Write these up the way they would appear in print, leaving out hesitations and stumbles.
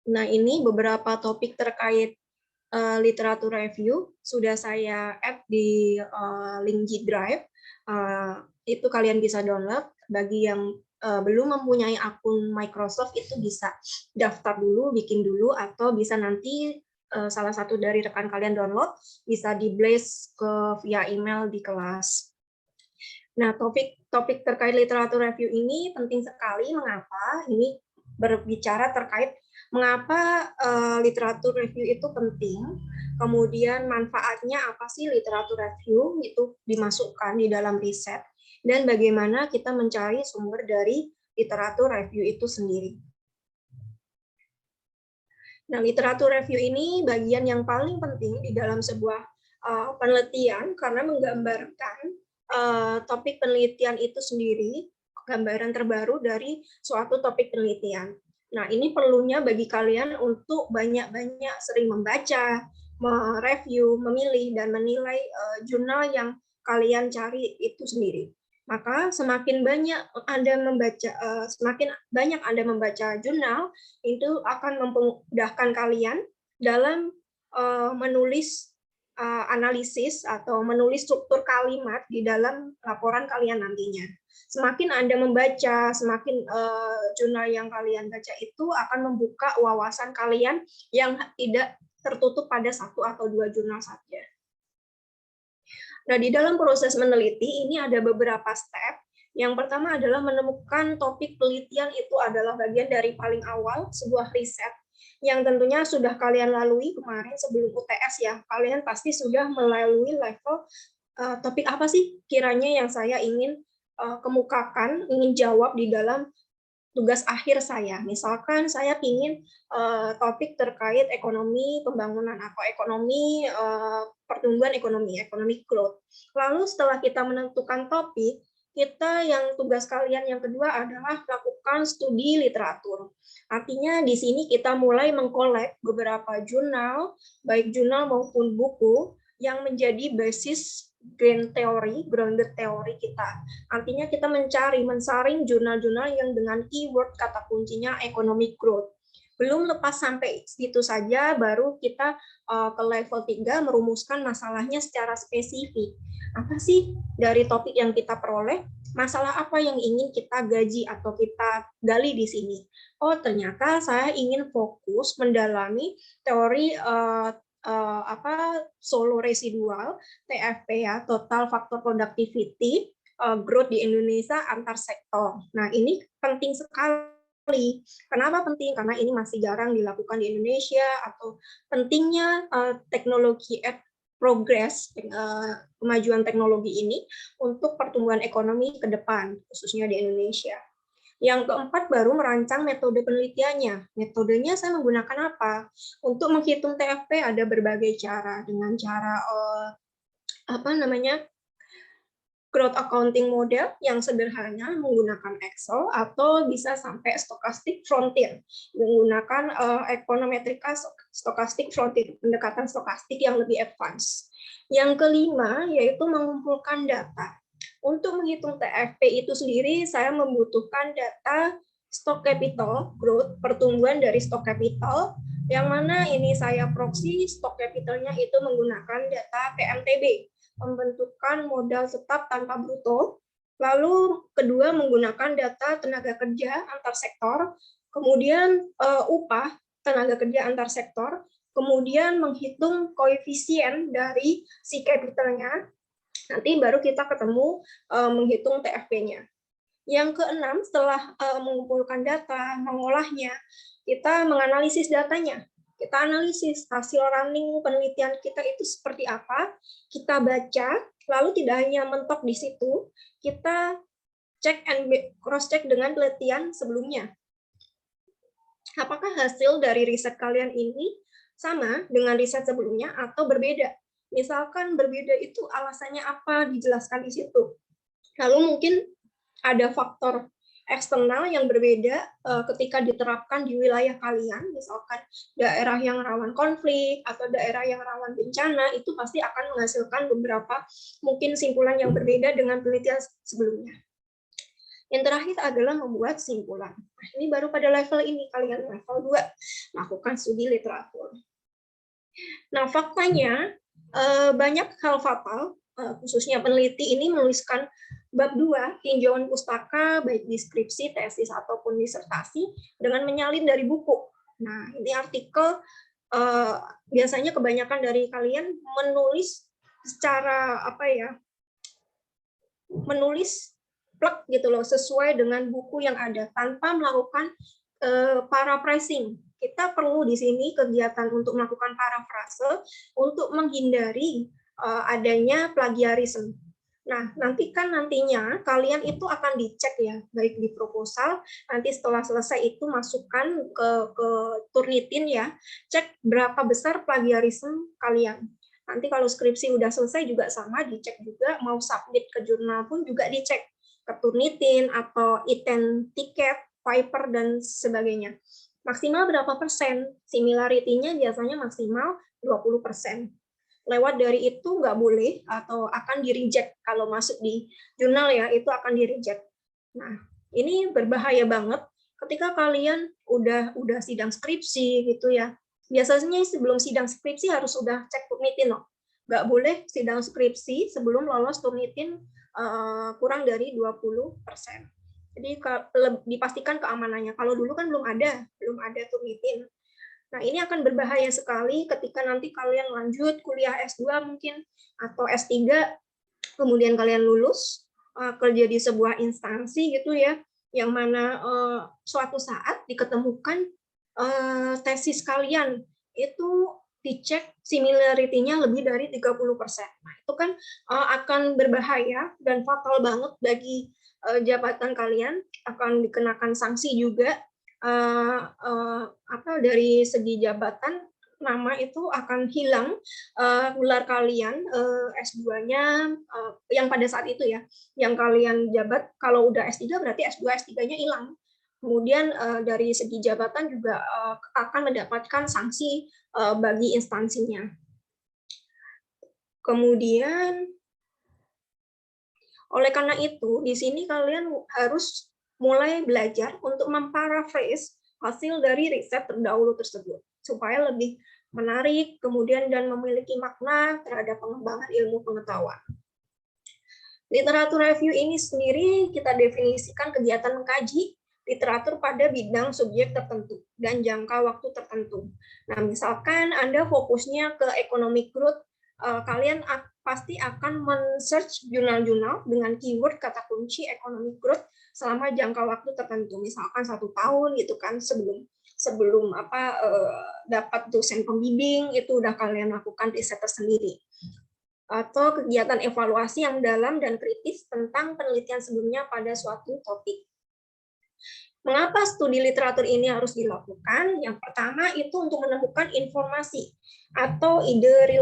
Nah, ini beberapa topik terkait literatur review sudah saya add di link G Drive. Itu kalian bisa download. Bagi yang belum mempunyai akun Microsoft itu bisa daftar dulu, bikin dulu, atau bisa nanti salah satu dari rekan kalian download, bisa di-blast via email di kelas. Nah, topik terkait literatur review ini penting sekali. Mengapa? Ini berbicara terkait mengapa literatur review itu penting, kemudian manfaatnya apa sih literatur review itu dimasukkan di dalam riset, dan bagaimana kita mencari sumber dari literatur review itu sendiri. Nah, literatur review ini bagian yang paling penting di dalam sebuah penelitian karena menggambarkan topik penelitian itu sendiri, gambaran terbaru dari suatu topik penelitian. Nah, ini perlunya bagi kalian untuk banyak-banyak sering membaca, mereview, memilih, dan menilai jurnal yang kalian cari itu sendiri. Maka semakin banyak Anda membaca jurnal, itu akan memudahkan kalian dalam menulis analisis atau menulis struktur kalimat di dalam laporan kalian nantinya. Semakin Anda membaca, semakin jurnal yang kalian baca itu akan membuka wawasan kalian yang tidak tertutup pada satu atau dua jurnal saja. Nah, di dalam proses meneliti ini ada beberapa step. Yang pertama adalah menemukan topik penelitian itu adalah bagian dari paling awal sebuah riset yang tentunya sudah kalian lalui kemarin sebelum UTS ya. Kalian pasti sudah melalui level topik apa sih kiranya yang saya ingin kemukakan, ingin jawab di dalam tugas akhir saya. Misalkan saya ingin topik terkait ekonomi pembangunan atau ekonomi pertumbuhan ekonomi, economic growth. Lalu setelah kita menentukan topik, kita yang tugas kalian yang kedua adalah melakukan studi literatur. Artinya di sini kita mulai mengkolek beberapa jurnal, baik jurnal maupun buku yang menjadi basis grounded teori kita. Artinya kita mensaring jurnal-jurnal yang dengan keyword kata kuncinya economic growth. Belum lepas sampai situ saja, baru kita ke level 3 merumuskan masalahnya secara spesifik. Apa sih dari topik yang kita peroleh? Masalah apa yang ingin kita gaji atau kita gali di sini? Oh, ternyata saya ingin fokus mendalami teori solo residual, TFP ya, total factor productivity, growth di Indonesia antar sektor. Nah, ini penting sekali. Kenapa penting? Karena ini masih jarang dilakukan di Indonesia, atau pentingnya teknologi progress, kemajuan teknologi ini untuk pertumbuhan ekonomi ke depan, khususnya di Indonesia. Yang keempat, baru merancang metode penelitiannya. Metodenya saya menggunakan apa? Untuk menghitung TFP ada berbagai cara, dengan cara growth accounting model yang sederhana menggunakan Excel, atau bisa sampai stochastic frontier menggunakan econometrica stochastic frontier, pendekatan stokastik yang lebih advance. Yang kelima yaitu mengumpulkan data. Untuk menghitung TFP itu sendiri saya membutuhkan data stock capital growth, pertumbuhan dari stock capital, yang mana ini saya proxy stock capitalnya itu menggunakan data PMTB, pembentukan modal tetap tanpa bruto. Lalu kedua menggunakan data tenaga kerja antar sektor, kemudian upah tenaga kerja antar sektor, kemudian menghitung koefisien dari si capitalnya, nanti baru kita ketemu menghitung TFP-nya. Yang keenam, setelah mengumpulkan data, mengolahnya, kita menganalisis datanya. Kita analisis hasil running penelitian kita itu seperti apa, kita baca, lalu tidak hanya mentok di situ, kita cek and cross-check dengan penelitian sebelumnya. Apakah hasil dari riset kalian ini sama dengan riset sebelumnya atau berbeda? Misalkan berbeda itu alasannya apa, dijelaskan di situ. Lalu mungkin ada faktor eksternal yang berbeda ketika diterapkan di wilayah kalian, misalkan daerah yang rawan konflik atau daerah yang rawan bencana, itu pasti akan menghasilkan beberapa mungkin simpulan yang berbeda dengan penelitian sebelumnya. Yang terakhir adalah membuat simpulan. Nah, ini baru pada level ini, kalian level 2, lakukan studi literatur. Nah, faktanya banyak hal fatal, khususnya peneliti ini menuliskan bab 2, tinjauan pustaka, baik deskripsi, tesis, ataupun disertasi, dengan menyalin dari buku. Nah, ini artikel biasanya kebanyakan dari kalian menulis secara menulis plek gitu loh, sesuai dengan buku yang ada tanpa melakukan paraphrasing. Kita perlu di sini kegiatan untuk melakukan parafrase untuk menghindari adanya plagiarisme. Nah, nantinya kalian itu akan dicek ya, baik di proposal, nanti setelah selesai itu masukkan ke Turnitin ya, cek berapa besar plagiarisme kalian. Nanti kalau skripsi udah selesai juga sama, dicek juga, mau submit ke jurnal pun juga dicek ke Turnitin atau iten tiket, Viper, dan sebagainya. Maksimal berapa persen? Similarity-nya biasanya maksimal 20%. Lewat dari itu nggak boleh atau akan di-reject. Kalau masuk di jurnal ya, itu akan di-reject. Nah, ini berbahaya banget ketika kalian udah sidang skripsi gitu ya. Biasanya sebelum sidang skripsi harus udah cek Turnitin loh. Nggak boleh sidang skripsi sebelum lolos Turnitin kurang dari 20%. Jadi dipastikan keamanannya. Kalau dulu kan belum ada Turnitin. Nah, ini akan berbahaya sekali ketika nanti kalian lanjut kuliah S2 mungkin, atau S3, kemudian kalian lulus, kerja di sebuah instansi gitu ya, yang mana suatu saat diketemukan tesis kalian itu dicek similarity-nya lebih dari 30%. Nah, itu kan akan berbahaya dan fatal banget bagi jabatan kalian, akan dikenakan sanksi juga. Dari segi jabatan, nama itu akan hilang, gelar kalian S2-nya yang pada saat itu ya, yang kalian jabat. Kalau udah S3 berarti S2 S3-nya hilang. Kemudian dari segi jabatan juga akan mendapatkan sanksi bagi instansinya. Kemudian oleh karena itu di sini kalian harus mulai belajar untuk memparaphrase hasil dari riset terdahulu tersebut supaya lebih menarik, kemudian dan memiliki makna terhadap pengembangan ilmu pengetahuan. Literatur review ini sendiri kita definisikan kegiatan mengkaji literatur pada bidang subjek tertentu dan jangka waktu tertentu. Nah, misalkan Anda fokusnya ke economic growth, kalian pasti akan men-search jurnal-jurnal dengan keyword kata kunci economic growth selama jangka waktu tertentu, misalkan 1 tahun gitu kan, sebelum dapat dosen pembimbing itu udah kalian lakukan riset tersendiri. Atau kegiatan evaluasi yang dalam dan kritis tentang penelitian sebelumnya pada suatu topik. Mengapa studi literatur ini harus dilakukan? Yang pertama itu untuk menemukan informasi atau ide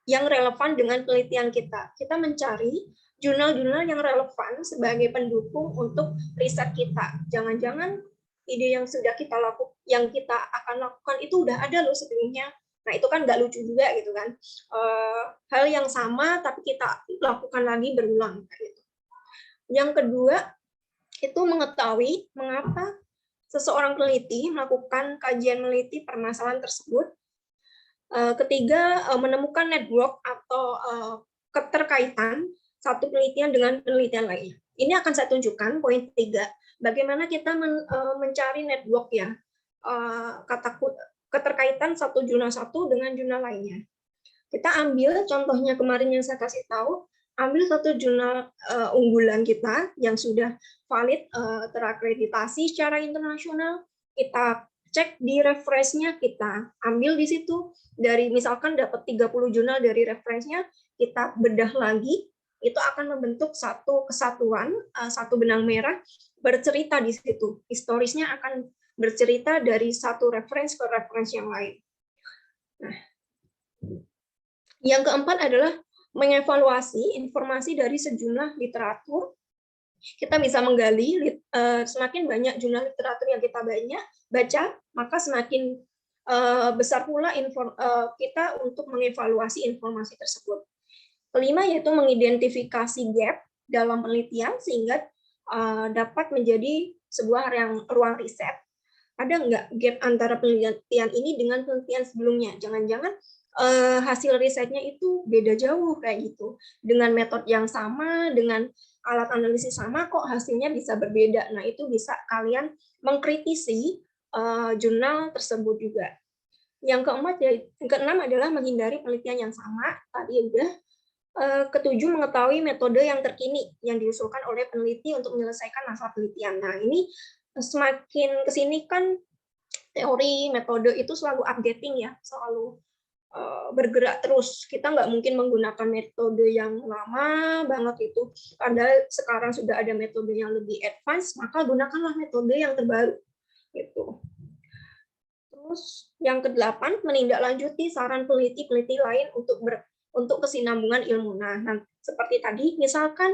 yang relevan dengan penelitian kita. Kita mencari jurnal-jurnal yang relevan sebagai pendukung untuk riset kita. Jangan-jangan ide yang sudah kita lakukan, yang kita akan lakukan itu udah ada loh sebelumnya. Nah, itu kan nggak lucu juga gitu kan. Hal yang sama tapi kita lakukan lagi berulang. Gitu. Yang kedua, itu mengetahui mengapa seseorang peneliti melakukan kajian meneliti permasalahan tersebut. Ketiga, menemukan network atau keterkaitan satu penelitian dengan penelitian lainnya. Ini akan saya tunjukkan poin 3. Bagaimana kita mencari network ya, keterkaitan satu jurnal satu dengan jurnal lainnya. Kita ambil contohnya kemarin yang saya kasih tahu, ambil satu jurnal unggulan kita yang sudah valid, terakreditasi secara internasional, kita cek di reference-nya, kita ambil di situ, dari misalkan dapat 30 jurnal dari reference-nya, kita bedah lagi, itu akan membentuk satu kesatuan, satu benang merah, bercerita di situ. Historisnya akan bercerita dari satu reference ke reference yang lain. Nah, yang keempat adalah mengevaluasi informasi dari sejumlah literatur. Kita bisa menggali, semakin banyak jurnal literatur yang kita baca, maka semakin besar pula kita untuk mengevaluasi informasi tersebut. Kelima yaitu mengidentifikasi gap dalam penelitian sehingga dapat menjadi sebuah ruang riset. Ada nggak gap antara penelitian ini dengan penelitian sebelumnya? Jangan-jangan hasil risetnya itu beda jauh kayak gitu. Dengan metode yang sama, dengan alat analisis sama, kok hasilnya bisa berbeda. Nah, itu bisa kalian mengkritisi jurnal tersebut juga. Yang keempat, yang keenam adalah menghindari penelitian yang sama. Tadi udah. Ketujuh, mengetahui metode yang terkini yang diusulkan oleh peneliti untuk menyelesaikan masalah penelitian. Nah, ini semakin kesini kan teori metode itu selalu updating ya, selalu bergerak terus. Kita nggak mungkin menggunakan metode yang lama banget itu. Padahal sekarang sudah ada metode yang lebih advance, maka gunakanlah metode yang terbaru. Gitu. Terus yang kedelapan, menindaklanjuti saran peneliti-peneliti lain untuk kesinambungan ilmu. Nah, seperti tadi, misalkan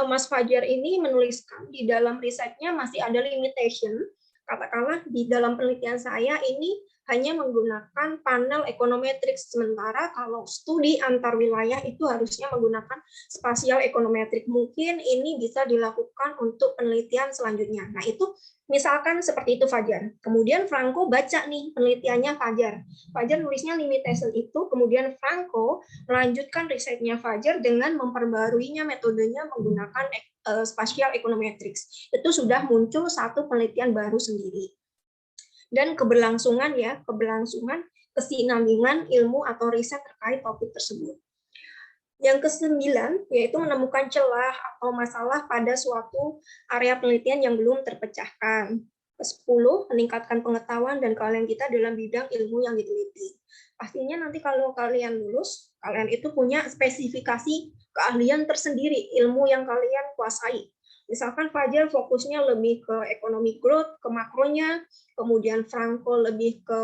Mas Fajar ini menuliskan di dalam risetnya masih ada limitation, katakanlah di dalam penelitian saya ini hanya menggunakan panel ekonometrik, sementara kalau studi antar wilayah itu harusnya menggunakan spasial ekonometrik. Mungkin ini bisa dilakukan untuk penelitian selanjutnya. Nah, itu misalkan seperti itu Fajar. Kemudian Franco baca nih penelitiannya Fajar. Fajar nulisnya limitation itu, kemudian Franco melanjutkan risetnya Fajar dengan memperbaruinya metodenya menggunakan spatial econometrics. Itu sudah muncul satu penelitian baru sendiri. Dan keberlangsungan kesinambungan ilmu atau riset terkait topik tersebut. Yang kesembilan, yaitu menemukan celah atau masalah pada suatu area penelitian yang belum terpecahkan. Ke-10, meningkatkan pengetahuan dan keahlian kita dalam bidang ilmu yang diteliti. Pastinya nanti kalau kalian lulus, kalian itu punya spesifikasi keahlian tersendiri, ilmu yang kalian kuasai. Misalkan Fajar fokusnya lebih ke ekonomi growth, ke makronya, kemudian Franco lebih ke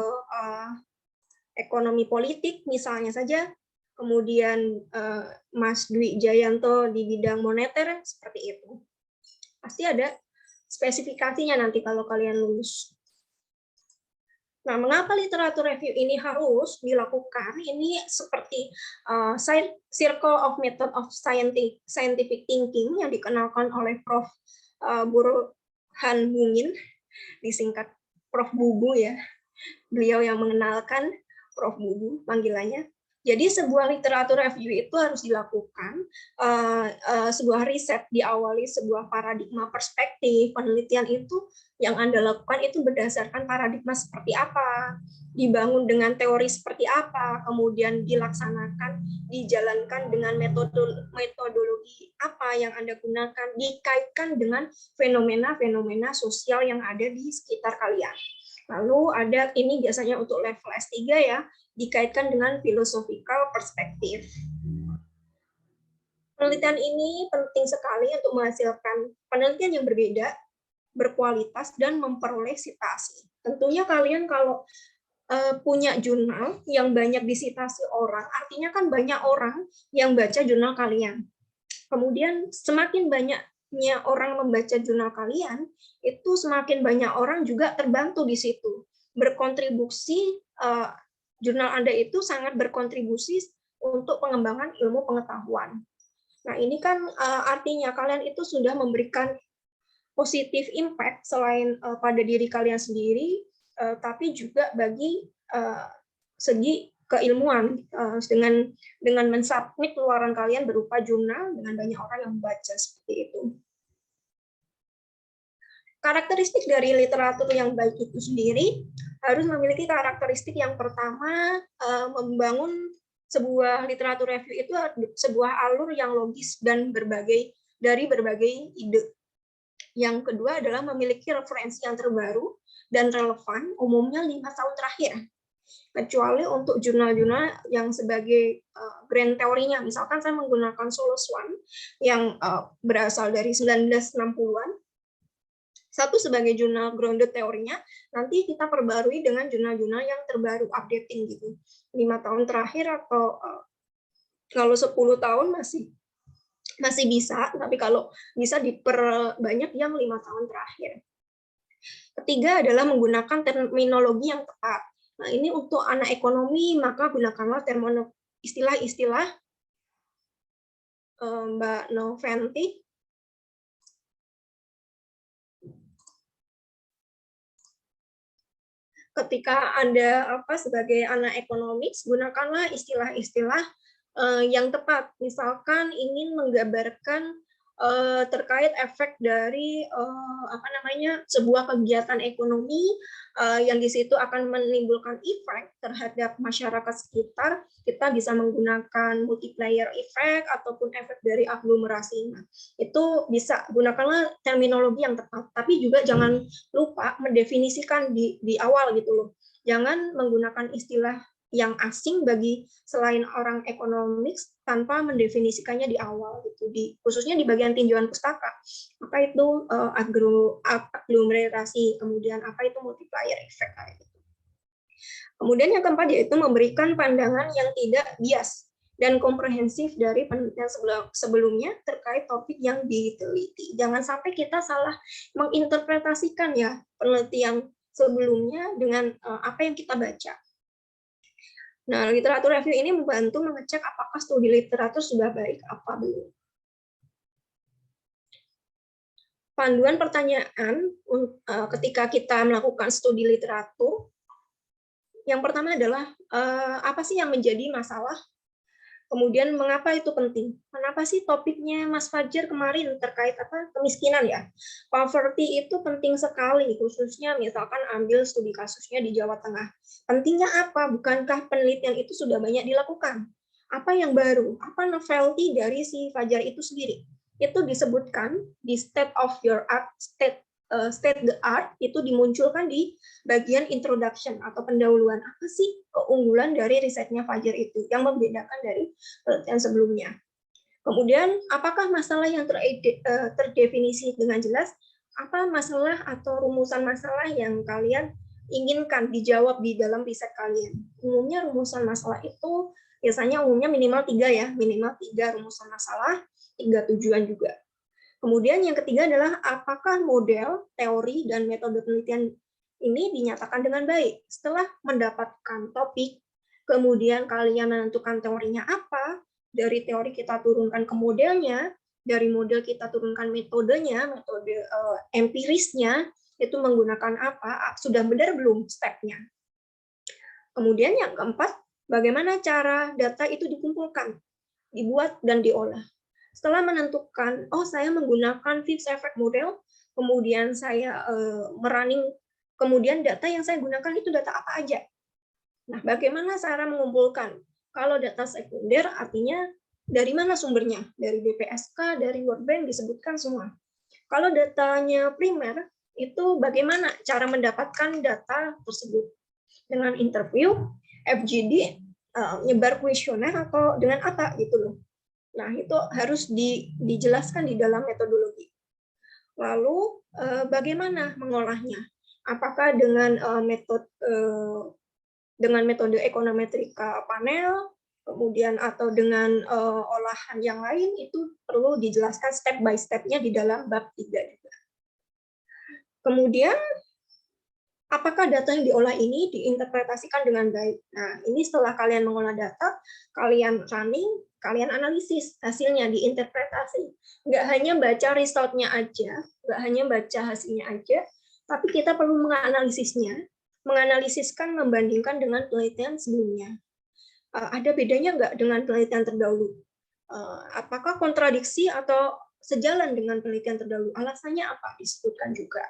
ekonomi politik misalnya saja, kemudian Mas Dwi Jayanto di bidang moneter, seperti itu. Pasti ada spesifikasinya nanti kalau kalian lulus. Nah, mengapa literatur review ini harus dilakukan? Ini seperti Circle of Method of Scientific Thinking yang dikenalkan oleh Prof. Burhan Bungin, disingkat Prof. Bubu ya. Beliau yang mengenalkan Prof. Bubu panggilannya. Jadi sebuah literatur review itu harus dilakukan, sebuah riset diawali sebuah paradigma perspektif, penelitian itu yang Anda lakukan itu berdasarkan paradigma seperti apa, dibangun dengan teori seperti apa, kemudian dilaksanakan, dijalankan dengan metodologi apa yang Anda gunakan, dikaitkan dengan fenomena-fenomena sosial yang ada di sekitar kalian. Lalu ada ini biasanya untuk level S3 ya, dikaitkan dengan philosophical perspektif. Penelitian ini penting sekali untuk menghasilkan penelitian yang berbeda, berkualitas, dan memperoleh sitasi. Tentunya kalian kalau punya jurnal yang banyak disitasi orang, artinya kan banyak orang yang baca jurnal kalian. Kemudian semakin banyaknya orang membaca jurnal kalian, itu semakin banyak orang juga terbantu di situ. Berkontribusi, jurnal Anda itu sangat berkontribusi untuk pengembangan ilmu pengetahuan. Nah, ini kan artinya kalian itu sudah memberikan positif impact selain pada diri kalian sendiri, tapi juga bagi segi keilmuan dengan mensubmit keluaran kalian berupa jurnal dengan banyak orang yang membaca seperti itu. Karakteristik dari literatur yang baik itu sendiri harus memiliki karakteristik yang pertama, membangun sebuah literatur review itu sebuah alur yang logis dan dari berbagai ide. Yang kedua adalah memiliki referensi yang terbaru dan relevan, umumnya 5 tahun terakhir. Kecuali untuk jurnal-jurnal yang sebagai grand teorinya, misalkan saya menggunakan Solos One yang berasal dari 1960-an, satu sebagai jurnal grounded teorinya, nanti kita perbarui dengan jurnal-jurnal yang terbaru, updating gitu. 5 tahun terakhir atau kalau 10 tahun masih bisa, tapi kalau bisa diperbanyak yang 5 tahun terakhir. Ketiga adalah menggunakan terminologi yang tepat. Nah, ini untuk anak ekonomi, maka gunakanlah istilah-istilah Mbak Noventi ketika Anda sebagai anak ekonomi, gunakanlah istilah-istilah yang tepat. Misalkan ingin menggambarkan terkait efek dari sebuah kegiatan ekonomi yang di situ akan menimbulkan efek terhadap masyarakat sekitar, kita bisa menggunakan multiplier effect ataupun efek dari aglomerasi. Nah, itu bisa gunakanlah terminologi yang tepat, tapi juga jangan lupa mendefinisikan di awal gitu loh. Jangan menggunakan istilah yang asing bagi selain orang ekonomi tanpa mendefinisikannya di awal gitu, khususnya di bagian tinjauan pustaka. Apa itu aglomerasi, kemudian apa itu multiplier effect gitu. Kemudian yang keempat yaitu memberikan pandangan yang tidak bias dan komprehensif dari penelitian sebelumnya terkait topik yang diteliti. Jangan sampai kita salah menginterpretasikan ya penelitian sebelumnya dengan apa yang kita baca. Nah, literatur review ini membantu mengecek apakah studi literatur sudah baik apa belum. Panduan pertanyaan ketika kita melakukan studi literatur, yang pertama adalah apa sih yang menjadi masalah? Kemudian mengapa itu penting? Kenapa sih topiknya Mas Fajar kemarin terkait kemiskinan ya? Poverty itu penting sekali, khususnya misalkan ambil studi kasusnya di Jawa Tengah. Pentingnya apa? Bukankah penelitian itu sudah banyak dilakukan? Apa yang baru? Apa novelty dari si Fajar itu sendiri? Itu disebutkan di state of your art, state the art itu dimunculkan di bagian introduction atau pendahuluan. Apa sih keunggulan dari risetnya Fajar itu yang membedakan dari penelitian sebelumnya? Kemudian, apakah masalah yang terdefinisi dengan jelas? Apa masalah atau rumusan masalah yang kalian inginkan dijawab di dalam riset kalian? Umumnya rumusan masalah itu biasanya umumnya minimal 3 ya, minimal 3 rumusan masalah, 3 tujuan juga. Kemudian yang ketiga adalah apakah model, teori, dan metode penelitian ini dinyatakan dengan baik. Setelah mendapatkan topik, kemudian kalian menentukan teorinya apa, dari teori kita turunkan ke modelnya, dari model kita turunkan metodenya, metode empirisnya, itu menggunakan apa, sudah benar belum stepnya. Kemudian yang keempat, bagaimana cara data itu dikumpulkan, dibuat, dan diolah. Setelah menentukan, saya menggunakan Fifth Effect Model, kemudian saya merunning, kemudian data yang saya gunakan itu data apa aja. Nah, bagaimana cara mengumpulkan? Kalau data sekunder artinya dari mana sumbernya? Dari BPSK, dari World Bank disebutkan semua. Kalau datanya primer, itu bagaimana cara mendapatkan data tersebut? Dengan interview, FGD, nyebar kuesioner, atau dengan apa gitu loh. Nah, itu harus dijelaskan di dalam metodologi. Lalu, bagaimana mengolahnya? Apakah dengan metode ekonometrika panel, kemudian atau dengan olahan yang lain, itu perlu dijelaskan step by step-nya di dalam bab 3 juga. Kemudian, apakah data yang diolah ini diinterpretasikan dengan baik? Nah, ini setelah kalian mengolah data, kalian running, kalian analisis hasilnya, diinterpretasi. Nggak hanya baca result-nya aja, nggak hanya baca hasilnya aja, tapi kita perlu menganalisisnya, menganalisiskan, membandingkan dengan penelitian sebelumnya. Ada bedanya nggak dengan penelitian terdahulu? Apakah kontradiksi atau sejalan dengan penelitian terdahulu? Alasannya apa? Disebutkan juga.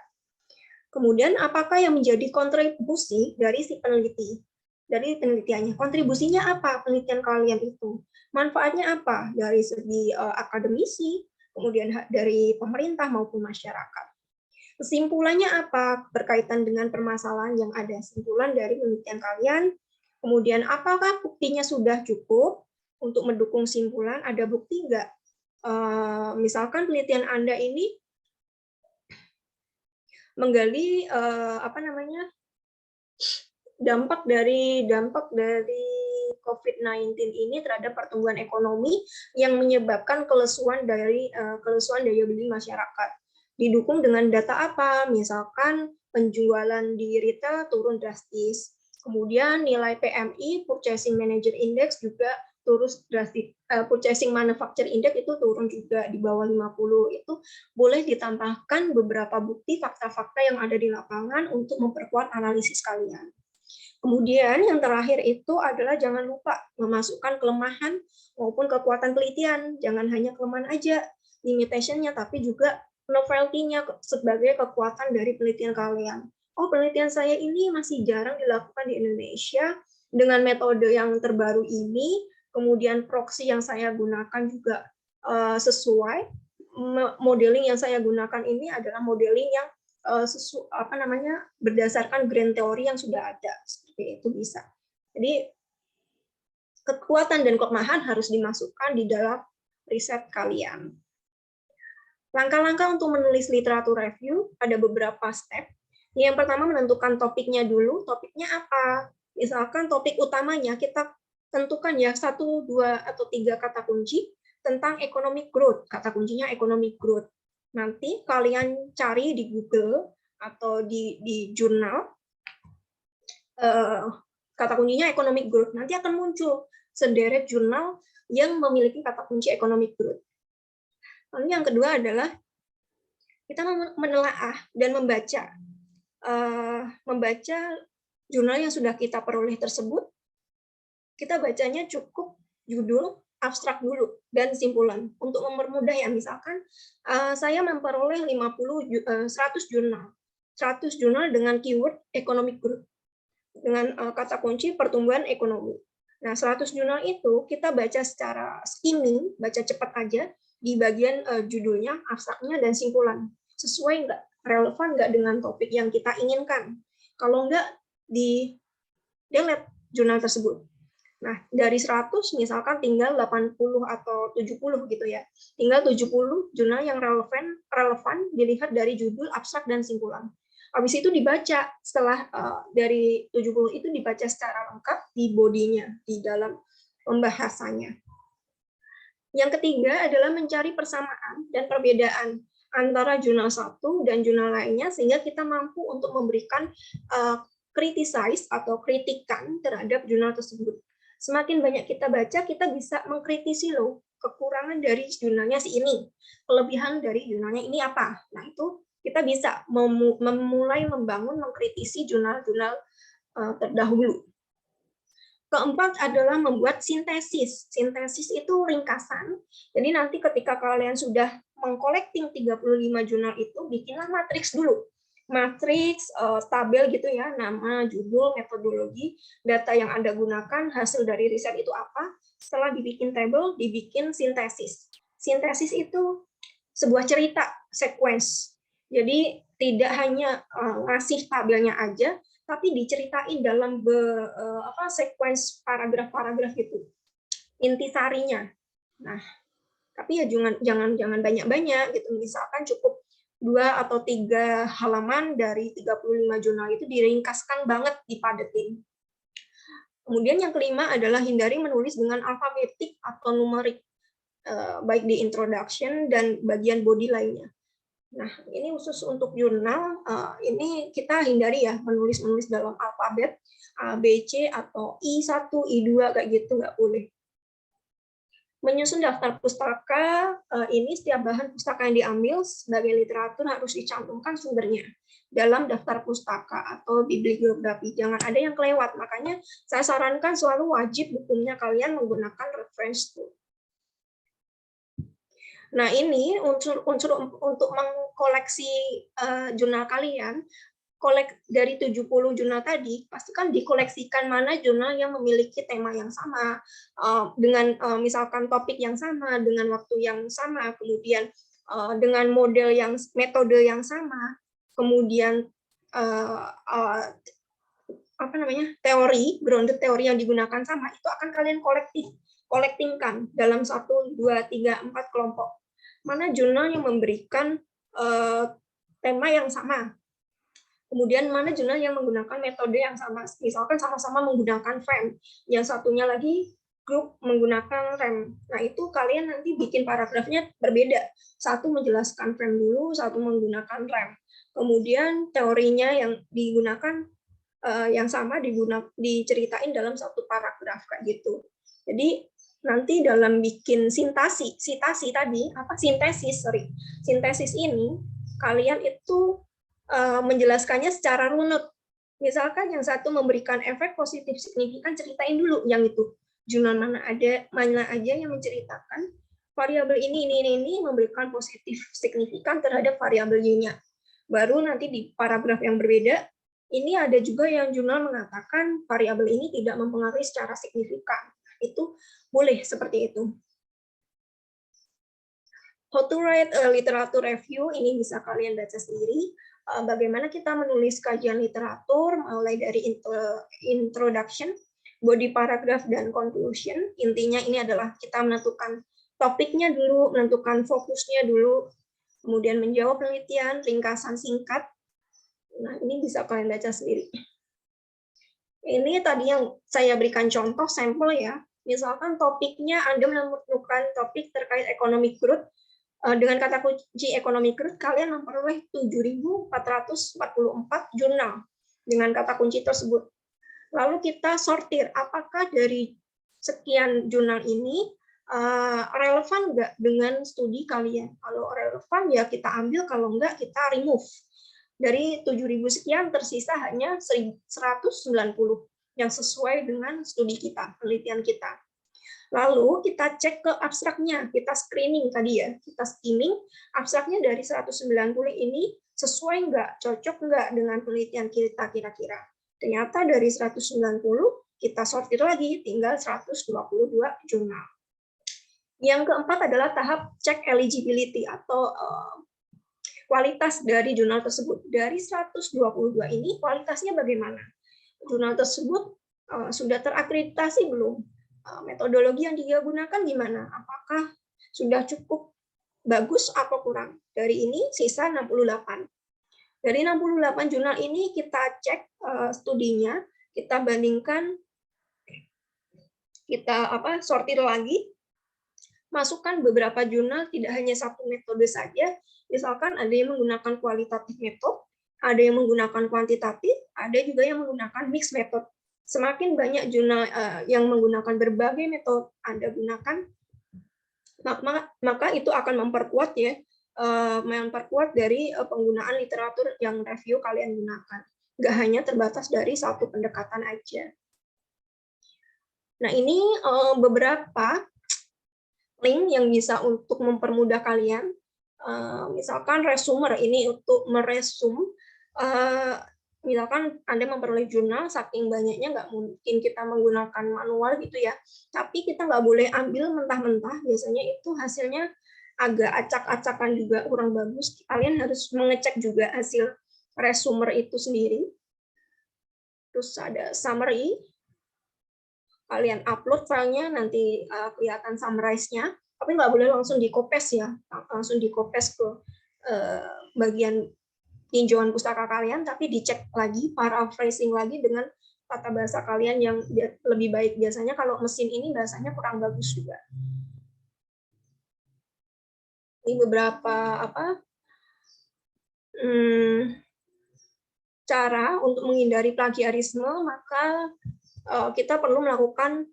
Kemudian, apakah yang menjadi kontribusi dari si peneliti? Dari penelitiannya, kontribusinya apa penelitian kalian itu? Manfaatnya apa? Dari segi akademisi, kemudian dari pemerintah maupun masyarakat. Kesimpulannya apa berkaitan dengan permasalahan yang ada? Kesimpulan dari penelitian kalian, kemudian apakah buktinya sudah cukup untuk mendukung simpulan? Ada bukti nggak? Misalkan penelitian Anda ini menggali dampak dari COVID-19 ini terhadap pertumbuhan ekonomi yang menyebabkan kelesuan daya beli masyarakat. Didukung dengan data apa? Misalkan penjualan di retail turun drastis. Kemudian nilai PMI, Purchasing Manager Index, juga turun drastis. Purchasing Manufacture Index itu turun juga di bawah 50. Itu boleh ditambahkan beberapa bukti fakta-fakta yang ada di lapangan untuk memperkuat analisis kalian. Kemudian yang terakhir itu adalah jangan lupa memasukkan kelemahan maupun kekuatan penelitian. Jangan hanya kelemahan aja, limitation-nya, tapi juga novelty-nya sebagai kekuatan dari penelitian kalian. Oh, penelitian saya ini masih jarang dilakukan di Indonesia dengan metode yang terbaru ini, kemudian proxy yang saya gunakan juga sesuai. Modeling yang saya gunakan ini adalah modeling yang berdasarkan grand teori yang sudah ada, seperti itu bisa. Jadi kekuatan dan kelemahan harus dimasukkan di dalam riset kalian. Langkah-langkah untuk menulis literatur review ada beberapa step. Yang pertama menentukan topiknya dulu. Topiknya apa? Misalkan topik utamanya kita tentukan ya 1, 2, atau 3 kata kunci tentang economic growth. Kata kuncinya economic growth. Nanti kalian cari di Google atau di jurnal, kata kuncinya economic growth. Nanti akan muncul sederet jurnal yang memiliki kata kunci economic growth. Lalu yang kedua adalah kita menelaah dan membaca jurnal yang sudah kita peroleh tersebut. Kita bacanya cukup judul, abstrak dulu, dan simpulan. Untuk mempermudah ya, misalkan saya memperoleh 100 jurnal. 100 jurnal dengan keyword economic growth. Dengan kata kunci pertumbuhan ekonomi. Nah, 100 jurnal itu kita baca secara skimming, baca cepat aja, di bagian judulnya, abstraknya, dan simpulan. Sesuai nggak? Relevan nggak dengan topik yang kita inginkan? Kalau nggak, di delete jurnal tersebut. Nah, dari 100 misalkan tinggal 80 atau 70 gitu ya. Tinggal 70 jurnal yang relevan dilihat dari judul, abstrak, dan simpulan. Habis itu dibaca, setelah dari 70 itu dibaca secara lengkap di bodinya, di dalam pembahasannya. Yang ketiga adalah mencari persamaan dan perbedaan antara jurnal satu dan jurnal lainnya, sehingga kita mampu untuk memberikan criticize atau kritikan terhadap jurnal tersebut. Semakin banyak kita baca, kita bisa mengkritisi loh, kekurangan dari jurnalnya si ini, kelebihan dari jurnalnya ini apa. Nah, itu kita bisa memulai membangun, mengkritisi jurnal-jurnal terdahulu. Keempat adalah membuat sintesis. Sintesis itu ringkasan. Jadi nanti ketika kalian sudah mengkolekting 35 jurnal itu, bikinlah matriks dulu. Matriks tabel gitu ya, nama, judul, metodologi, data yang Anda gunakan, hasil dari riset itu apa. Setelah dibikin tabel, dibikin sintesis. Sintesis itu sebuah cerita, sequence. Jadi tidak hanya ngasih tabelnya aja, tapi diceritain dalam sequence paragraf-paragraf gitu. Intisarinya. Nah, tapi ya jangan banyak-banyak gitu. Misalkan cukup 2 atau 3 halaman dari 35 jurnal itu diringkaskan banget, dipadetin. Kemudian yang kelima adalah hindari menulis dengan alfabetik atau numerik, baik di introduction dan bagian body lainnya. Nah, ini khusus untuk jurnal, ini kita hindari ya menulis dalam alfabet A, B, C, atau I1, I2, kayak gitu, nggak boleh. Menyusun daftar pustaka, ini setiap bahan pustaka yang diambil sebagai literatur harus dicantumkan sumbernya dalam daftar pustaka atau bibliografi. Jangan ada yang kelewat, makanya saya sarankan selalu wajib bukunya kalian menggunakan reference tool. Nah, ini unsur untuk mengkoleksi jurnal kalian, dari 70 jurnal tadi, pastikan dikoleksikan mana jurnal yang memiliki tema yang sama, dengan misalkan topik yang sama, dengan waktu yang sama, kemudian dengan metode yang sama, kemudian grounded teori yang digunakan sama, itu akan kalian kolektingkan dalam 1, 2, 3, 4 kelompok. Mana jurnal yang memberikan tema yang sama, kemudian mana jurnal yang menggunakan metode yang sama, misalkan sama-sama menggunakan FRAME, yang satunya lagi grup menggunakan REM. Nah, itu kalian nanti bikin paragrafnya berbeda. Satu menjelaskan FRAME dulu, satu menggunakan REM. Kemudian teorinya yang digunakan yang sama diceritain dalam satu paragraf kayak gitu. Jadi nanti dalam bikin sintesis ini kalian itu menjelaskannya secara runut. Misalkan yang satu memberikan efek positif signifikan, ceritain dulu yang itu. Jurnal mana aja yang menceritakan variabel ini memberikan positif signifikan terhadap variabel Y-nya. Baru nanti di paragraf yang berbeda, ini ada juga yang jurnal mengatakan variabel ini tidak mempengaruhi secara signifikan. Itu boleh seperti itu. How to write a literature review, ini bisa kalian baca sendiri. Bagaimana kita menulis kajian literatur, mulai dari introduction, body paragraph, dan conclusion. Intinya ini adalah kita menentukan topiknya dulu, menentukan fokusnya dulu, kemudian menjawab penelitian, ringkasan singkat. Nah, ini bisa kalian baca sendiri. Ini tadi yang saya berikan contoh sampel ya. Misalkan topiknya Anda menemukan topik terkait economic growth, dengan kata kunci economic growth, kalian memperoleh 7.444 jurnal dengan kata kunci tersebut. Lalu kita sortir, apakah dari sekian jurnal ini relevan nggak dengan studi kalian? Kalau relevan ya kita ambil, kalau enggak kita remove. Dari 7.000 sekian tersisa hanya 190 yang sesuai dengan studi kita, penelitian kita. Lalu kita cek ke abstraknya, kita screening tadi ya, kita skimming abstraknya dari 190 ini sesuai nggak, cocok nggak dengan penelitian kita kira-kira. Ternyata dari 190 kita sortir lagi, tinggal 122 jurnal. Yang keempat adalah tahap cek eligibility atau kualitas dari jurnal tersebut. Dari 122 ini kualitasnya bagaimana? Jurnal tersebut sudah terakreditasi belum? Metodologi yang digunakan gimana? Apakah sudah cukup bagus atau kurang? Dari ini sisa 68. Dari 68 jurnal ini kita cek studinya, kita bandingkan, kita sortir lagi, masukkan beberapa jurnal, tidak hanya satu metode saja. Misalkan ada yang menggunakan kualitatif metode, ada yang menggunakan kuantitatif, ada juga yang menggunakan mixed method. Semakin banyak jurnal yang menggunakan berbagai metode Anda gunakan, maka itu akan memperkuat dari penggunaan literatur yang review kalian gunakan. Nggak hanya terbatas dari satu pendekatan aja. Nah, ini beberapa link yang bisa untuk mempermudah kalian. Misalkan resumer, ini untuk meresum. Misalkan Anda memperoleh jurnal, saking banyaknya nggak mungkin kita menggunakan manual gitu ya. Tapi kita nggak boleh ambil mentah-mentah, biasanya itu hasilnya agak acak-acakan juga, kurang bagus. Kalian harus mengecek juga hasil resumer itu sendiri. Terus ada summary, kalian upload filenya, nanti kelihatan summarize-nya, tapi nggak boleh langsung di-copy ya, langsung di-copy ke bagian tinjauan pustaka kalian, tapi dicek lagi, paraphrasing lagi dengan tata bahasa kalian yang lebih baik. Biasanya kalau mesin ini bahasanya kurang bagus juga. Ini beberapa cara untuk menghindari plagiarisme, maka kita perlu melakukan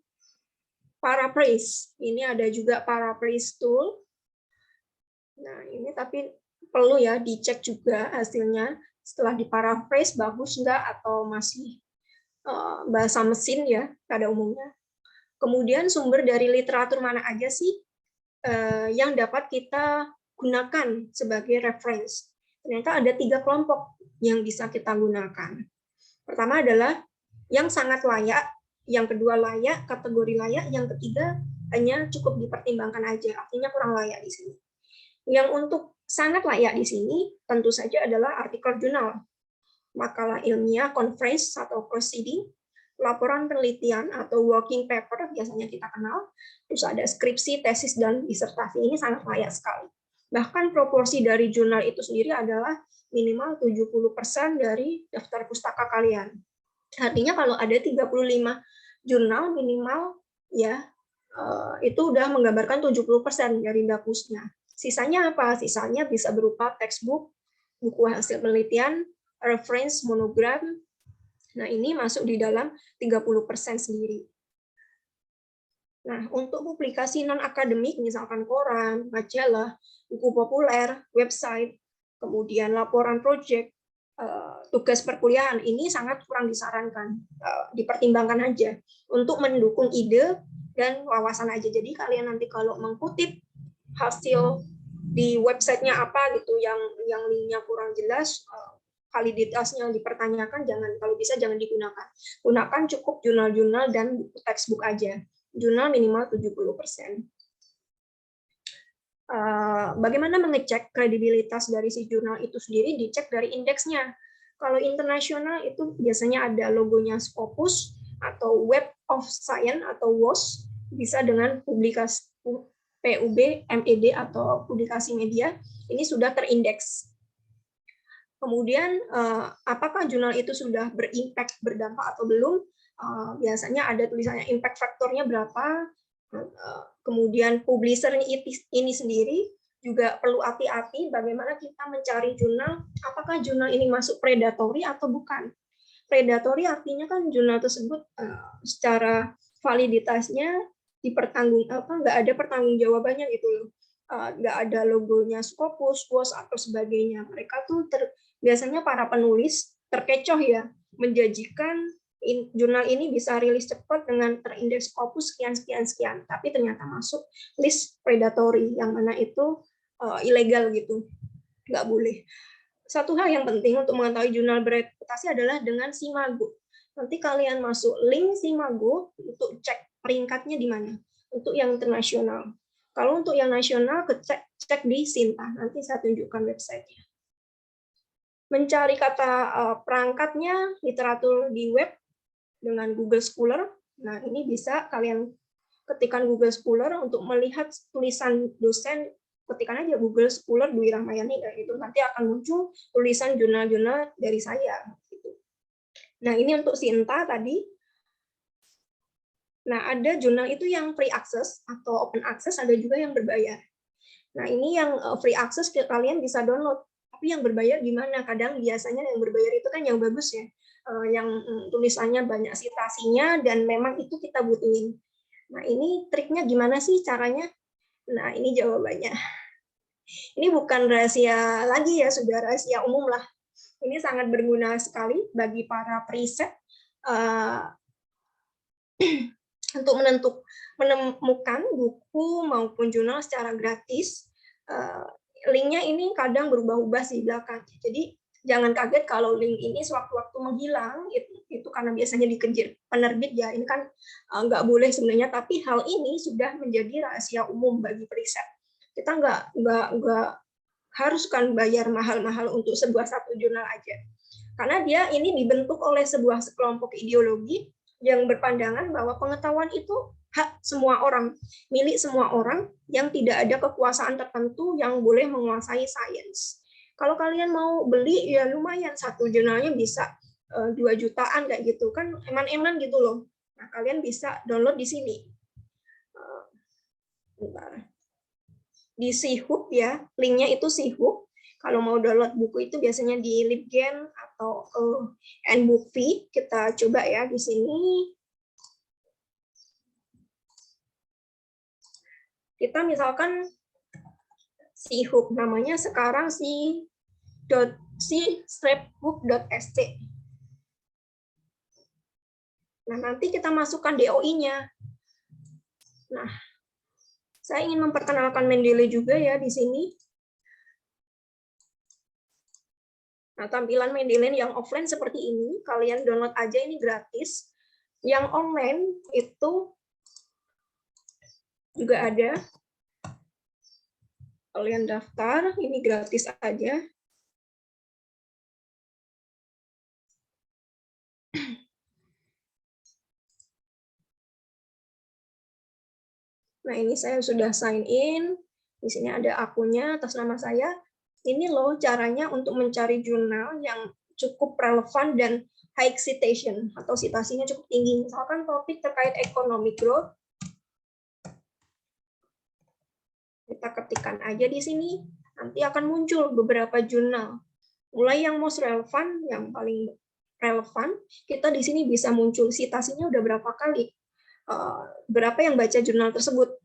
paraphrase. Ini ada juga paraphrase tool. Nah, ini tapi perlu ya dicek juga hasilnya setelah diparaphrase bagus enggak atau masih bahasa mesin ya pada umumnya. Kemudian sumber dari literatur mana aja sih yang dapat kita gunakan sebagai reference. Ternyata ada 3 kelompok yang bisa kita gunakan. Pertama adalah yang sangat layak, yang kedua layak, kategori layak, yang ketiga hanya cukup dipertimbangkan aja, artinya kurang layak di sini. Yang untuk sangat layak di sini tentu saja adalah artikel jurnal, makalah ilmiah, conference atau proceeding, laporan penelitian atau working paper biasanya kita kenal, terus ada skripsi, tesis, dan disertasi. Ini sangat layak sekali. Bahkan proporsi dari jurnal itu sendiri adalah minimal 70% dari daftar pustaka kalian. Artinya kalau ada 35 jurnal minimal ya itu udah menggambarkan 70% dari dapusnya. Sisanya apa? Sisanya bisa berupa textbook, buku hasil penelitian, reference, monogram. Nah, ini masuk di dalam 30% sendiri. Nah, untuk publikasi non-akademik, misalkan koran, majalah, buku populer, website, kemudian laporan proyek, tugas perkuliahan ini sangat kurang disarankan, dipertimbangkan aja untuk mendukung ide dan wawasan aja. Jadi kalian nanti kalau mengutip hasil di websitenya apa gitu yang linknya kurang jelas, validitasnya dipertanyakan, kalau bisa jangan digunakan. Gunakan cukup jurnal-jurnal dan buku textbook aja. Jurnal minimal 70%. Bagaimana mengecek kredibilitas dari si jurnal itu sendiri? Dicek dari indeksnya. Kalau internasional itu biasanya ada logonya Scopus atau Web of Science atau WOS, bisa dengan publikasi PUB, MED atau publikasi media, ini sudah terindeks. Kemudian apakah jurnal itu sudah berimpact, berdampak atau belum? Biasanya ada tulisannya impact faktornya berapa. Kemudian publisher ini sendiri juga perlu hati-hati bagaimana kita mencari jurnal, apakah jurnal ini masuk predatory atau bukan. Predatory artinya kan jurnal tersebut secara validitasnya nggak ada pertanggungjawabannya gitu loh, nggak ada logonya Scopus, WOS atau sebagainya. Mereka tuh biasanya para penulis terkecoh ya, menjanjikan jurnal ini bisa rilis cepat dengan terindeks Scopus sekian, tapi ternyata masuk list predatory, yang mana itu ilegal gitu, nggak boleh. Satu hal yang penting untuk mengetahui jurnal bereputasi adalah dengan Simago. Nanti kalian masuk link Simago untuk cek peringkatnya di mana, untuk yang internasional. Kalau untuk yang nasional, cek di Sinta, nanti saya tunjukkan websitenya. Mencari kata perangkatnya, literatur di web, dengan Google Scholar. Nah, ini bisa kalian ketikkan Google Scholar untuk melihat tulisan dosen, ketikkan aja Google Scholar Dwi Rahmayani, dan itu nanti akan muncul tulisan jurnal-jurnal dari saya. Nah, ini untuk Sinta tadi. Nah, ada jurnal itu yang free access atau open access, ada juga yang berbayar. Nah, ini yang free access kalian bisa download. Tapi yang berbayar gimana? Kadang biasanya yang berbayar itu kan yang bagus ya, yang tulisannya banyak citasinya dan memang itu kita butuhin. Nah, ini triknya gimana sih caranya? Nah, ini jawabannya. Ini bukan rahasia lagi ya, sudah rahasia umum lah. Ini sangat berguna sekali bagi para periset untuk menemukan buku maupun jurnal secara gratis. Linknya ini kadang berubah-ubah sih belakang. Jadi jangan kaget kalau link ini sewaktu-waktu menghilang, itu karena biasanya dikejar penerbit ya. Ini kan nggak boleh sebenarnya, tapi hal ini sudah menjadi rahasia umum bagi periset. Kita nggak harus kan bayar mahal-mahal untuk satu jurnal aja. Karena dia ini dibentuk oleh sebuah kelompok ideologi yang berpandangan bahwa pengetahuan itu hak semua orang, milik semua orang, yang tidak ada kekuasaan tertentu yang boleh menguasai sains. Kalau kalian mau beli, ya lumayan, satu jurnalnya bisa 2 jutaan kayak gitu kan, eman-eman gitu loh. Nah, kalian bisa download di sini. Di Sihub ya, linknya itu Sihub. Kalau mau download buku itu biasanya di Libgen atau nBookV. Kita coba ya di sini. Kita misalkan Sihub, namanya sekarang si.book.sc. Nah, nanti kita masukkan DOI-nya. Nah, saya ingin memperkenalkan Mendeley juga ya di sini. Nah, tampilan Mendeley yang offline seperti ini, kalian download aja, ini gratis. Yang online itu juga ada. Kalian daftar, ini gratis aja. Nah, ini saya sudah sign in. Di sini ada akunnya atas nama saya. Ini loh caranya untuk mencari jurnal yang cukup relevan dan high citation, atau citasinya cukup tinggi. Misalkan topik terkait economic growth. Kita ketikkan aja di sini. Nanti akan muncul beberapa jurnal. Mulai yang most relevan, yang paling relevan, kita di sini bisa muncul citasinya udah berapa kali. Berapa yang baca jurnal tersebut.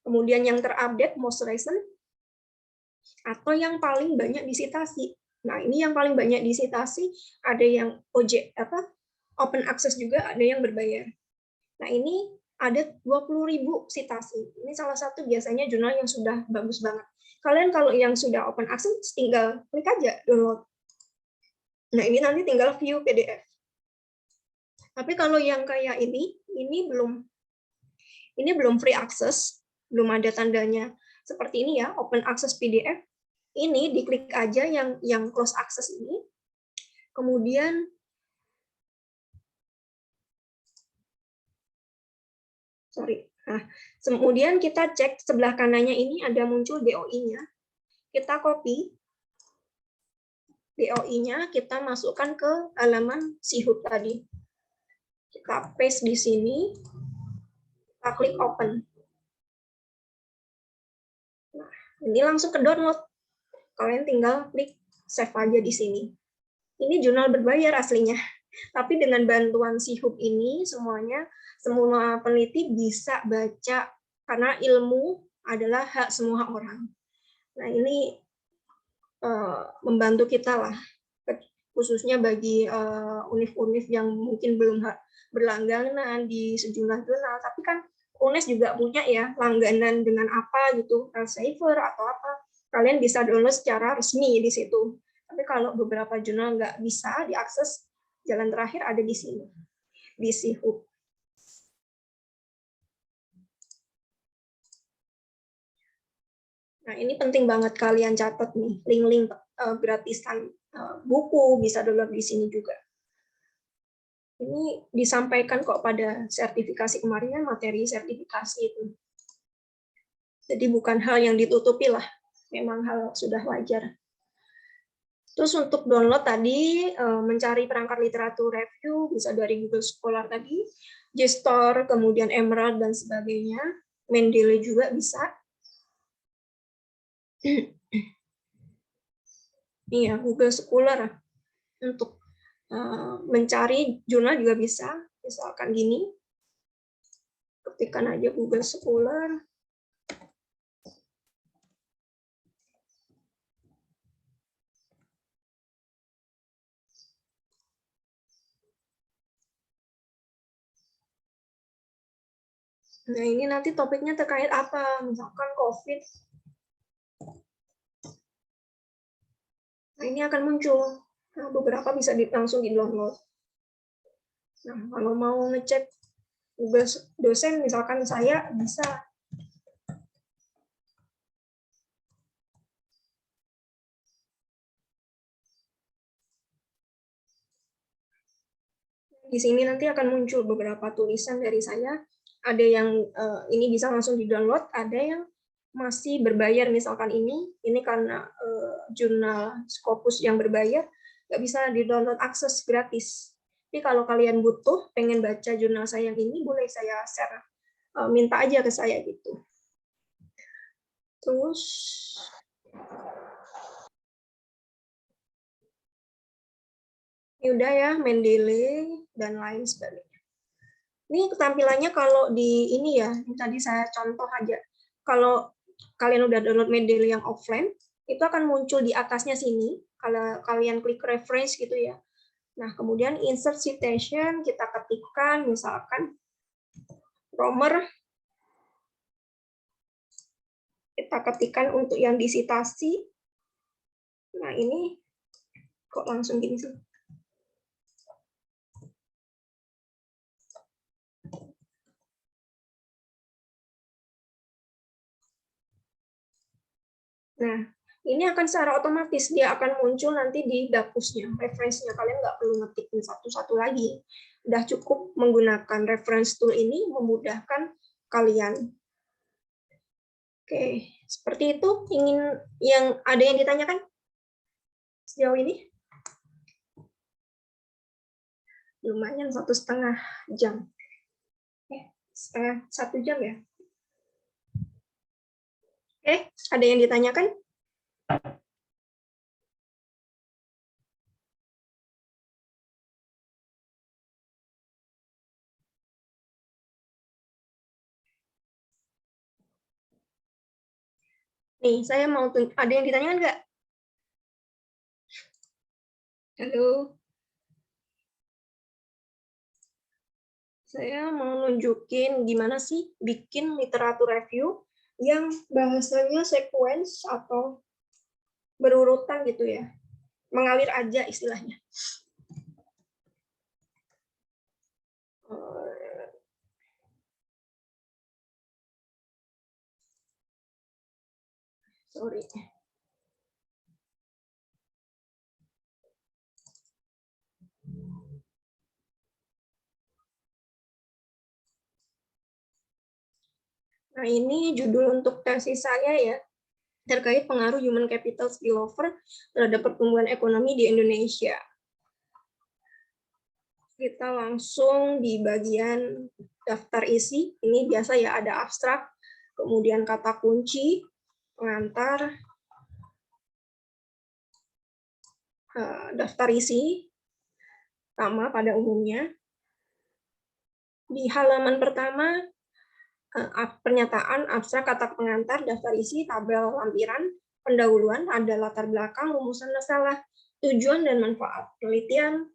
Kemudian yang terupdate, most recent, atau yang paling banyak disitasi. Nah, ini yang paling banyak disitasi, ada yang open access juga, ada yang berbayar. Nah, ini ada 20.000 sitasi. Ini salah satu biasanya jurnal yang sudah bagus banget. Kalian kalau yang sudah open access, tinggal klik aja download. Nah, ini nanti tinggal view PDF. Tapi kalau yang kayak ini belum free access, belum ada tandanya seperti ini ya, open access PDF. Ini diklik aja yang close access ini. Kemudian Nah, kemudian kita cek sebelah kanannya ini ada muncul DOI-nya. Kita copy DOI-nya, kita masukkan ke halaman Sihub tadi. Kita paste di sini, kita klik open. Nah, ini langsung ke download. Kalian tinggal klik save aja di sini. Ini jurnal berbayar aslinya. Tapi dengan bantuan Sihub ini semua peneliti bisa baca karena ilmu adalah hak semua orang. Nah, ini membantu kita lah, khususnya bagi univ-univ yang mungkin belum berlangganan di sejumlah jurnal. Tapi kan UNES juga punya ya langganan dengan apa gitu, Elsevier atau apa. Kalian bisa download secara resmi di situ. Tapi kalau beberapa jurnal nggak bisa diakses, jalan terakhir ada di sini, di Sihub. Nah, ini penting banget kalian catat nih, link-link gratisan buku bisa download di sini juga. Ini disampaikan kok pada sertifikasi kemarin, materi sertifikasi itu. Jadi bukan hal yang ditutupi lah, memang hal sudah wajar. Terus untuk download tadi, mencari perangkat literatur review, bisa dari Google Scholar tadi, JSTOR, kemudian Emerald, dan sebagainya. Mendeley juga bisa. Iya, Google Scholar. Untuk mencari jurnal juga bisa. Misalkan gini, ketikkan aja Google Scholar. Nah, ini nanti topiknya terkait apa? Misalkan COVID. Nah, ini akan muncul. Nah, beberapa bisa langsung di-download. Nah, kalau mau ngecek Google dosen, misalkan saya bisa di sini nanti akan muncul beberapa tulisan dari saya. Ada yang ini bisa langsung di-download, ada yang masih berbayar. Misalkan ini karena jurnal Scopus yang berbayar, nggak bisa di-download akses gratis. Tapi kalau kalian butuh, pengen baca jurnal saya yang ini, boleh saya share, minta aja ke saya gitu. Terus ini udah ya, Mendeley dan lain sebagainya. Ini tampilannya kalau di ini ya, tadi saya contoh aja. Kalau kalian udah download Mendeley yang offline, itu akan muncul di atasnya sini. Kalau kalian klik reference gitu ya. Nah, kemudian insert citation, kita ketikkan misalkan Romer. Kita ketikkan untuk yang disitasi. Nah, ini kok langsung gini sih? Nah, ini akan secara otomatis dia akan muncul nanti di dapusnya, referensinya. Kalian nggak perlu ngetikin satu-satu lagi. Udah cukup menggunakan reference tool ini memudahkan kalian. Oke, seperti itu. Ada yang ditanyakan sejauh ini? Lumayan 1,5 jam. 1 jam ya. Ada yang ditanyakan? Nih, saya mau ada yang ditanyakan nggak? Halo. Saya mau nunjukin gimana sih bikin literatur review yang bahasanya sequence atau berurutan gitu ya. Mengalir aja istilahnya. Sorry. Nah, ini judul untuk tesis saya ya, terkait pengaruh human capital spillover terhadap pertumbuhan ekonomi di Indonesia. Kita langsung di bagian daftar isi. Ini biasa ya, ada abstrak, kemudian kata kunci, pengantar, daftar isi, sama pada umumnya. Di halaman pertama, pernyataan, abstrak, kata pengantar, daftar isi, tabel lampiran, pendahuluan, ada latar belakang, rumusan masalah, tujuan dan manfaat. Penelitian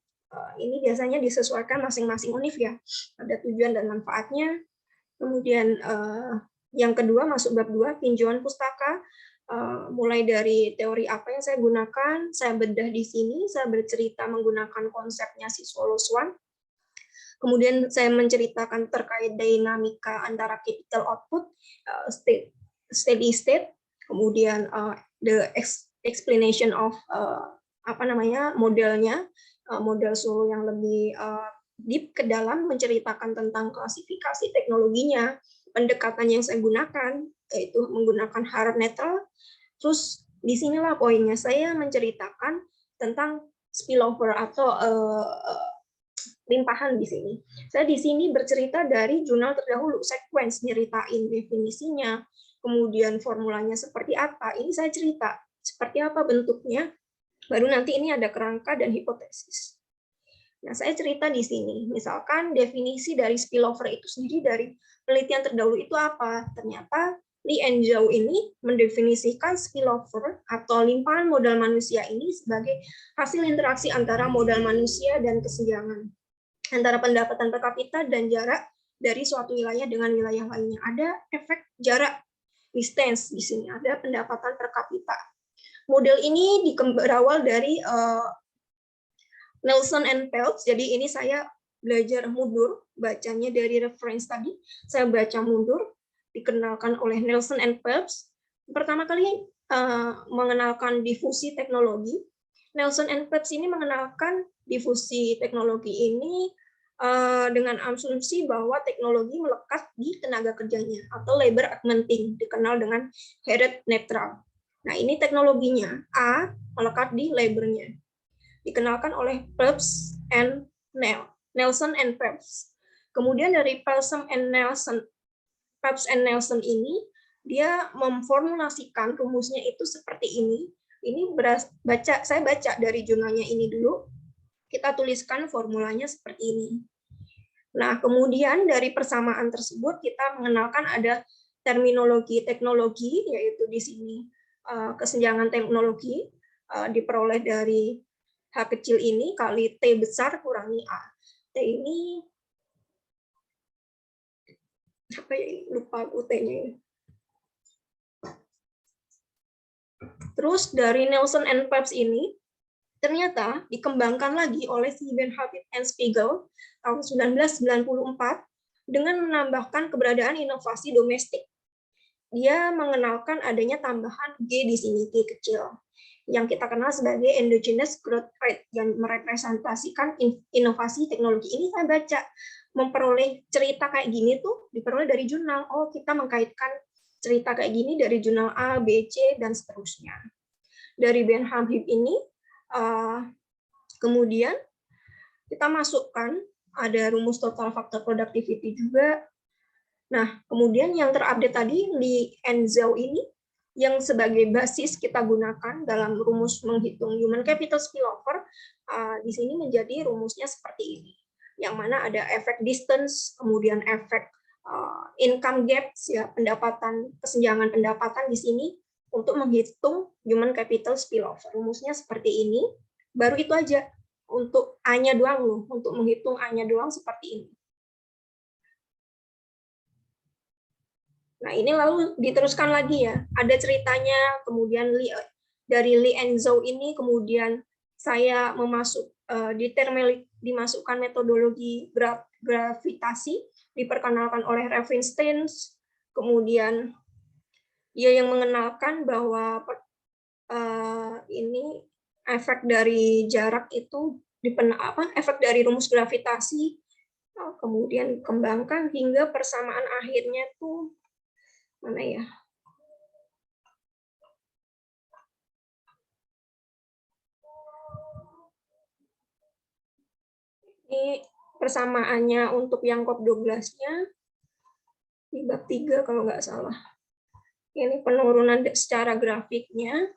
ini biasanya disesuaikan masing-masing univ ya. Ada tujuan dan manfaatnya. Kemudian yang kedua masuk bab 2, tinjauan pustaka. Mulai dari teori apa yang saya gunakan, saya bedah di sini, saya bercerita menggunakan konsepnya si Solos One. Kemudian saya menceritakan terkait dinamika antara capital output, steady state, kemudian the explanation of modelnya, model Solo yang lebih deep ke dalam, menceritakan tentang klasifikasi teknologinya, pendekatan yang saya gunakan, yaitu menggunakan hard neutral. Terus di sinilah poinnya, saya menceritakan tentang spillover atau limpahan di sini. Saya di sini bercerita dari jurnal terdahulu, sequence, nyeritain definisinya, kemudian formulanya seperti apa. Ini saya cerita seperti apa bentuknya, baru nanti ini ada kerangka dan hipotesis. Nah, saya cerita di sini, misalkan definisi dari spillover itu sendiri dari penelitian terdahulu itu apa? Ternyata Lee and Zhou ini mendefinisikan spillover atau limpahan modal manusia ini sebagai hasil interaksi antara modal manusia dan kesenjangan antara pendapatan per kapita dan jarak dari suatu wilayah dengan wilayah lainnya. Ada efek jarak, distance di sini, ada pendapatan per kapita. Model ini berawal dari Nelson and Phelps, jadi ini saya belajar mundur, bacanya dari reference tadi, saya baca mundur, dikenalkan oleh Nelson and Phelps. Pertama kali mengenalkan difusi teknologi. Nelson and Phelps ini mengenalkan difusi teknologi ini dengan asumsi bahwa teknologi melekat di tenaga kerjanya atau labor augmenting, dikenal dengan Harrod neutral. Nah, ini teknologinya, A melekat di labornya. Dikenalkan oleh Phelps and Nelson and Phelps. Kemudian dari Phelps and Nelson ini dia memformulasikan rumusnya itu seperti ini. Ini saya baca dari jurnalnya ini dulu. Kita tuliskan formulanya seperti ini. Nah, kemudian dari persamaan tersebut kita mengenalkan ada terminologi teknologi, yaitu di sini kesenjangan teknologi diperoleh dari H kecil ini kali T besar kurangi A. T ini apa ya, lupa UT-nya. Terus dari Nelson and Phelps ini ternyata dikembangkan lagi oleh si Ben Habib and Spiegel tahun 1994 dengan menambahkan keberadaan inovasi domestik. Dia mengenalkan adanya tambahan G di sini, G kecil, yang kita kenal sebagai endogenous growth rate, yang merepresentasikan inovasi teknologi. Ini saya baca, memperoleh cerita kayak gini tuh diperoleh dari jurnal. Oh, kita mengkaitkan cerita kayak gini dari jurnal A, B, C, dan seterusnya. Dari Ben Habib ini, kemudian kita masukkan ada rumus total faktor productivity juga. Nah, kemudian yang terupdate tadi di Enzo ini yang sebagai basis kita gunakan dalam rumus menghitung human capital spillover, di sini menjadi rumusnya seperti ini. Yang mana ada efek distance, kemudian efek income gaps, ya, pendapatan, kesenjangan pendapatan di sini untuk menghitung human capital spillover. Rumusnya seperti ini. Baru itu aja. Untuk A-nya doang loh, untuk menghitung A-nya doang seperti ini. Nah, ini lalu diteruskan lagi ya. Ada ceritanya, kemudian dari Li and Zhou ini kemudian saya dimasukkan metodologi gravitasi, diperkenalkan oleh Rubinstein, kemudian dia yang mengenalkan bahwa ini efek dari jarak itu efek dari rumus gravitasi kemudian dikembangkan hingga persamaan akhirnya tuh mana ya? Ini persamaannya untuk yang COP12-nya di bab 3 kalau nggak salah. Ini penurunan secara grafiknya.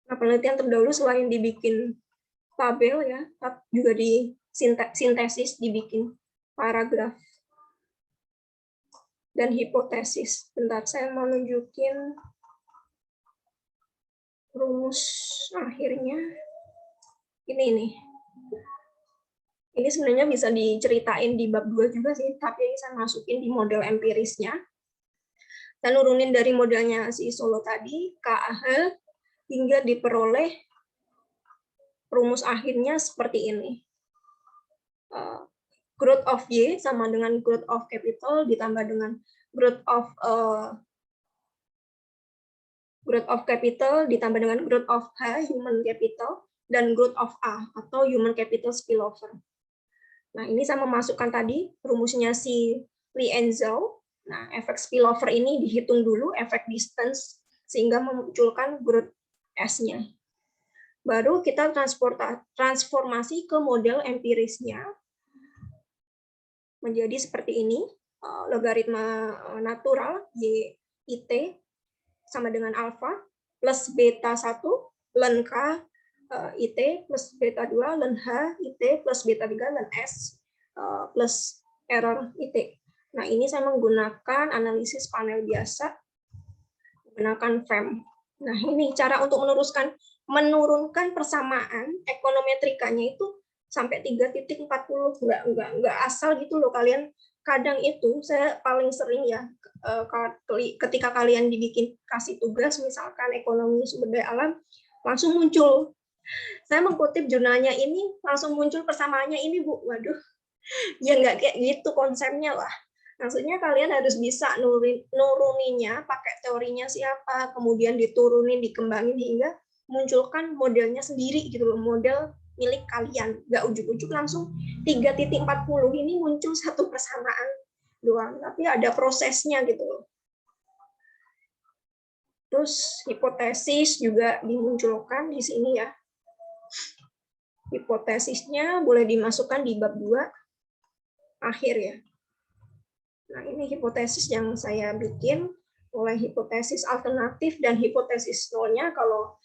Nah, penelitian terdahulu selain dibikin tabel ya, juga di sintesis dibikin paragraf dan hipotesis. Bentar, saya mau nunjukin rumus akhirnya. Ini nih. Ini sebenarnya bisa diceritain di bab 2 juga sih, tapi ini saya masukin di model empirisnya. Dan nurunin dari modelnya si Solo tadi, KAH, hingga diperoleh rumus akhirnya seperti ini. Growth of Y sama dengan growth of capital ditambah dengan growth of capital ditambah dengan growth of H, human capital, dan growth of A, atau human capital spillover. Nah, ini saya memasukkan tadi rumusnya si Li and Zhou. Nah, efek spillover ini dihitung dulu, efek distance, sehingga memunculkan growth S-nya. Baru kita transformasi ke model empirisnya. Menjadi seperti ini, logaritma natural YIT sama dengan alfa, plus beta 1, ln K IT plus beta 2, ln H IT plus beta 3, ln S plus error IT. Nah, ini saya menggunakan analisis panel biasa, menggunakan FEM. Nah, ini cara untuk menurunkan persamaan ekonometrikanya itu sampai 3.40. Nggak asal gitu loh kalian. Kadang itu saya paling sering ya, ketika kalian kasih tugas, misalkan ekonomi sumber daya alam, langsung muncul. Saya mengutip jurnalnya ini, langsung muncul persamaannya ini, Bu. Waduh, ya nggak kayak gitu konsepnya lah. Maksudnya kalian harus bisa nuruninya, pakai teorinya siapa, kemudian diturunin, dikembangin, hingga munculkan modelnya sendiri gitu loh, model milik kalian. Nggak ujuk-ujuk langsung 3.40 ini muncul satu persamaan doang, tapi ada prosesnya gitu loh. Terus hipotesis juga dimunculkan di sini ya. Hipotesisnya boleh dimasukkan di bab 2 akhir ya. Nah, ini hipotesis yang saya bikin, mulai hipotesis alternatif dan hipotesis nolnya. Kalau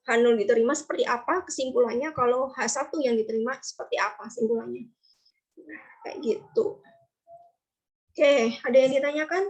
H0 diterima seperti apa kesimpulannya, kalau H1 yang diterima seperti apa kesimpulannya. Nah, kayak gitu. Oke, ada yang ditanyakan?